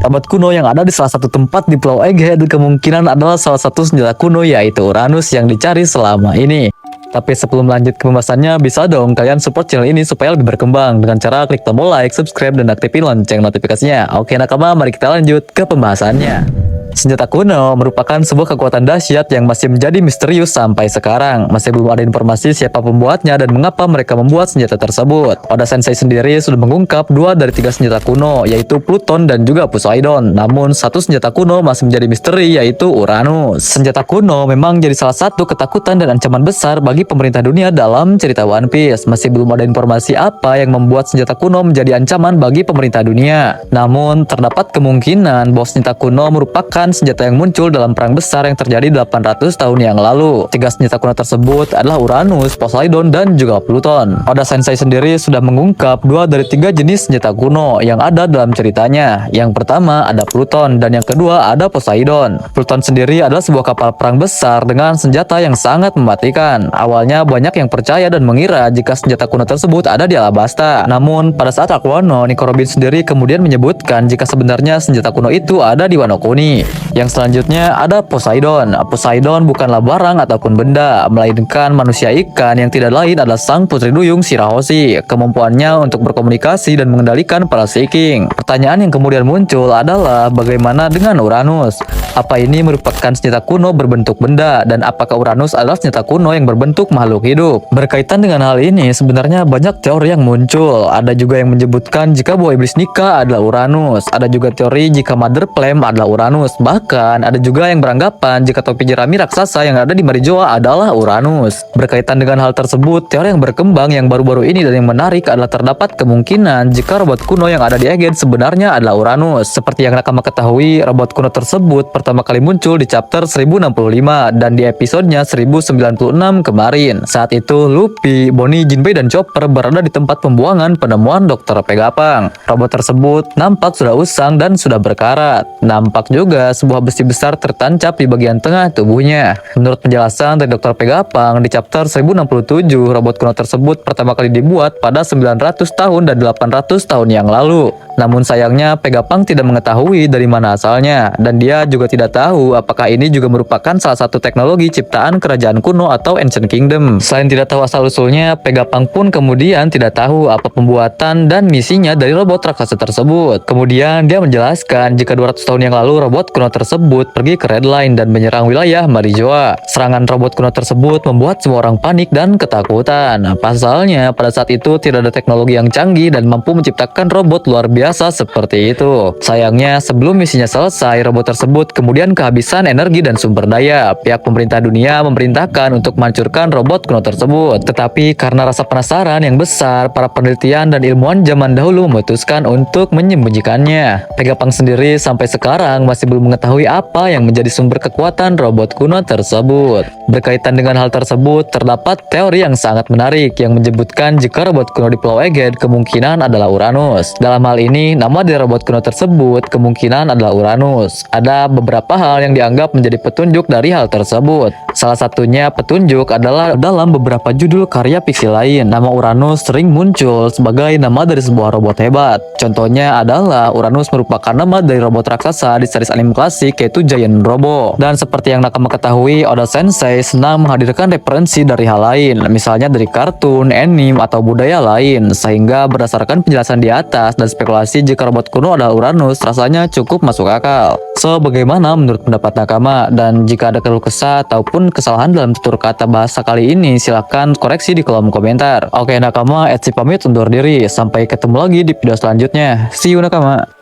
Robot kuno yang ada di salah satu tempat di Pulau Egghead kemungkinan adalah salah satu senjata kuno yaitu Uranus yang dicari selama ini. Tapi sebelum lanjut ke pembahasannya, bisa dong kalian support channel ini supaya lebih berkembang dengan cara klik tombol like, subscribe, dan aktifin lonceng notifikasinya. Oke nakama, mari kita lanjut ke pembahasannya. Senjata kuno merupakan sebuah kekuatan dahsyat yang masih menjadi misterius sampai sekarang. Masih belum ada informasi siapa pembuatnya dan mengapa mereka membuat senjata tersebut. Oda Sensei sendiri sudah mengungkap 2 dari 3 senjata kuno, yaitu Pluton dan juga Poseidon. Namun satu senjata kuno masih menjadi misteri, yaitu Uranus. Senjata kuno memang jadi salah satu ketakutan dan ancaman besar bagi pemerintah dunia dalam cerita One Piece. Masih belum ada informasi apa yang membuat senjata kuno menjadi ancaman bagi pemerintah dunia. Namun terdapat kemungkinan bahwa senjata kuno merupakan senjata yang muncul dalam perang besar yang terjadi 800 tahun yang lalu. 3 senjata kuno tersebut adalah Uranus, Poseidon, dan juga Pluton. Oda Sensei sendiri sudah mengungkap 2 dari 3 jenis senjata kuno yang ada dalam ceritanya. Yang pertama ada Pluton dan yang kedua ada Poseidon. Pluton sendiri adalah sebuah kapal perang besar dengan senjata yang sangat mematikan. Awalnya banyak yang percaya dan mengira jika senjata kuno tersebut ada di Alabasta. Namun pada saat Aqua no Nico Robin sendiri kemudian menyebutkan jika sebenarnya senjata kuno itu ada di Wano Kuni. Yang selanjutnya ada Poseidon. Poseidon bukanlah barang ataupun benda, melainkan manusia ikan yang tidak lain adalah sang putri duyung Shirahoshi. Kemampuannya untuk berkomunikasi dan mengendalikan para Sea King. Pertanyaan yang kemudian muncul adalah bagaimana dengan Uranus? Apa ini merupakan senjata kuno berbentuk benda dan apakah Uranus adalah senjata kuno yang berbentuk makhluk hidup? Berkaitan dengan hal ini sebenarnya banyak teori yang muncul. Ada juga yang menyebutkan jika buah iblis Nika adalah Uranus. Ada juga teori jika Mother Flame adalah Uranus. Bahkan ada juga yang beranggapan jika topi jerami raksasa yang ada di Marijoa adalah Uranus. Berkaitan dengan hal tersebut, teori yang berkembang yang baru-baru ini dan yang menarik adalah terdapat kemungkinan jika robot kuno yang ada di Egghead sebenarnya adalah Uranus. Seperti yang nakama ketahui, robot kuno tersebut pertama kali muncul di chapter 1065 dan di episodenya 1096 kemarin. Saat itu Luffy, Bonnie, Jinbei, dan Chopper berada di tempat pembuangan penemuan Dr. Vegapunk. Robot tersebut nampak sudah usang dan sudah berkarat. Nampak juga sebuah besi besar tertancap di bagian tengah tubuhnya. Menurut penjelasan dari Dr. Vegapunk di chapter 1067, robot kuno tersebut pertama kali dibuat pada 900 tahun dan 800 tahun yang lalu. Namun sayangnya Vegapunk tidak mengetahui dari mana asalnya, dan dia juga tidak tahu apakah ini juga merupakan salah satu teknologi ciptaan kerajaan kuno atau Ancient Kingdom. Selain tidak tahu asal-usulnya, Vegapunk pun kemudian tidak tahu apa pembuatan dan misinya dari robot raksasa tersebut. Kemudian dia menjelaskan jika 200 tahun yang lalu robot kuno tersebut pergi ke Red Line dan menyerang wilayah Marijoa. Serangan robot kuno tersebut membuat semua orang panik dan ketakutan. Pasalnya pada saat itu tidak ada teknologi yang canggih dan mampu menciptakan robot luar biasa seperti itu. Sayangnya sebelum misinya selesai, robot tersebut kemudian kehabisan energi dan sumber daya. Pihak pemerintah dunia memerintahkan untuk menghancurkan robot kuno tersebut. Tetapi karena rasa penasaran yang besar, para penelitian dan ilmuwan zaman dahulu memutuskan untuk menyembunyikannya. Vegapunk sendiri sampai sekarang masih belum mengetahui apa yang menjadi sumber kekuatan robot kuno tersebut. Berkaitan dengan hal tersebut, terdapat teori yang sangat menarik yang menyebutkan jika robot kuno di Pulau Egghead kemungkinan adalah Uranus. Dalam hal ini, nama dari robot kuno tersebut kemungkinan adalah Uranus. Ada beberapa hal yang dianggap menjadi petunjuk dari hal tersebut. Salah satunya petunjuk adalah dalam beberapa judul karya fiksi lain. Nama Uranus sering muncul sebagai nama dari sebuah robot hebat. Contohnya adalah Uranus merupakan nama dari robot raksasa di series anime klasik yaitu Giant Robo. Dan seperti yang nakama ketahui, Oda Sensei senang menghadirkan referensi dari hal lain, misalnya dari kartun, anime, atau budaya lain, sehingga berdasarkan penjelasan di atas dan spekulasi jika robot kuno adalah Uranus rasanya cukup masuk akal. So, bagaimana menurut pendapat nakama? Dan jika ada keluh kesah ataupun kesalahan dalam tutur kata bahasa kali ini, silahkan koreksi di kolom komentar. Oke nakama, Etsy pamit undur diri. Sampai ketemu lagi di video selanjutnya. See you nakama.